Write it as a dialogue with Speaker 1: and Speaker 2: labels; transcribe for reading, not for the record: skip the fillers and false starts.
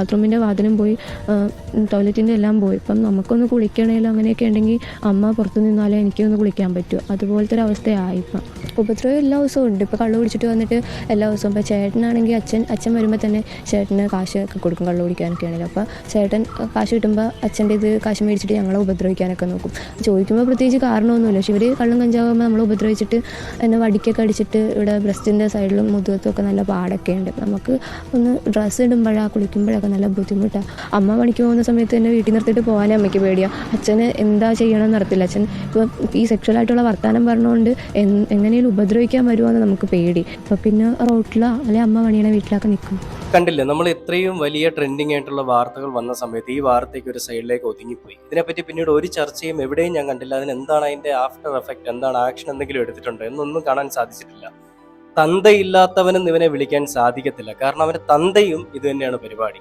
Speaker 1: ബാത്റൂമിൻ്റെ വാതിലും പോയി, ടോയ്ലറ്റിൻ്റെ എല്ലാം പോയി. ഇപ്പം നമുക്കൊന്ന് കുളിക്കണേലും അങ്ങനെയൊക്കെ ഉണ്ടെങ്കിൽ അമ്മ പുറത്ത് നിന്നാലേ എനിക്കൊന്ന് കുളിക്കാൻ പറ്റുമോ, അതുപോലത്തെ ഒരു അവസ്ഥയായി ഇപ്പം. ഉപദ്രവം എല്ലാ ദിവസവും ഉണ്ട്. ഇപ്പോൾ കള്ളു കുടിച്ചിട്ട് വന്നിട്ട് എല്ലാ ദിവസവും ഇപ്പോൾ ചേട്ടനാണെങ്കിൽ അച്ഛൻ വരുമ്പോൾ തന്നെ ചേട്ടന് കാശ് ഒക്കെ കൊടുക്കും കള്ളു കുടിക്കാനൊക്കെ ആണെങ്കിൽ. അപ്പോൾ ചേട്ടൻ കാശ് കിട്ടുമ്പോൾ അച്ഛൻ്റെ ഇത് കാശ് മേടിച്ചിട്ട് ഞങ്ങളെ ഉപദ്രവിക്കാനൊക്കെ നോക്കും. ചോദിക്കുമ്പോൾ പ്രത്യേകിച്ച് കാരണമൊന്നുമില്ല, പക്ഷെ ഇവർ കള്ളും കഞ്ചാവുമ്പോൾ നമ്മളെ ഉപദ്രവിച്ചിട്ട് എന്നെ വടിക്കൊക്കെ അടിച്ചിട്ട് ഇവിടെ ബ്രസ്റ്റിൻ്റെ സൈഡിലും മുതുകത്തും ഒക്കെ നല്ല പാടൊക്കെ ഉണ്ട്. നമുക്ക് ഒന്ന് ഡ്രസ്സ് ഇടുമ്പോഴാണ് കുളിക്കുമ്പോഴൊക്കെ നല്ല ബുദ്ധിമുട്ടാണ്. അമ്മ പണിക്ക് പോകുന്ന സമയത്ത് തന്നെ വീട്ടിൽ നിർത്തിയിട്ട് പോകാനേ അമ്മയ്ക്ക് പേടിയാണ്. അച്ഛന് എന്താ ചെയ്യണമെന്ന് അറിയത്തില്ല. അച്ഛൻ ഇപ്പോൾ ഈ സെക്ഷലായിട്ടുള്ള വർത്തമാനം പറഞ്ഞുകൊണ്ട് എങ്ങനെയും ഉപദ്രവിക്കാൻ വരുമോയെന്ന് നമുക്ക് പേടി. അപ്പോൾ പിന്നെ റോട്ടിലോ അല്ലെങ്കിൽ അമ്മ പണിയണ വീട്ടിലൊക്കെ നിൽക്കും.
Speaker 2: കണ്ടില്ലേ, നമ്മൾ ഇത്രയും വലിയ ട്രെൻഡിങ് ആയിട്ടുള്ള വാർത്തകൾ വന്ന സമയത്ത് ഈ വാർത്തയ്ക്ക് ഒരു സൈഡിലേക്ക് ഒതുങ്ങിപ്പോയി. ഇതിനെപ്പറ്റി പിന്നീട് ഒരു ചർച്ചയും എവിടെയും ഞാൻ കണ്ടില്ല. അതിന് എന്താണ് അതിന്റെ ആഫ്റ്റർ എഫക്റ്റ്, എന്താണ് ആക്ഷൻ എന്തെങ്കിലും എടുത്തിട്ടുണ്ടോ എന്നൊന്നും കാണാൻ സാധിച്ചിട്ടില്ല. തന്തയില്ലാത്തവനും ഇവനെ വിളിക്കാൻ സാധിക്കത്തില്ല, കാരണം അവന്റെ തന്തയും ഇത് തന്നെയാണ് പരിപാടി.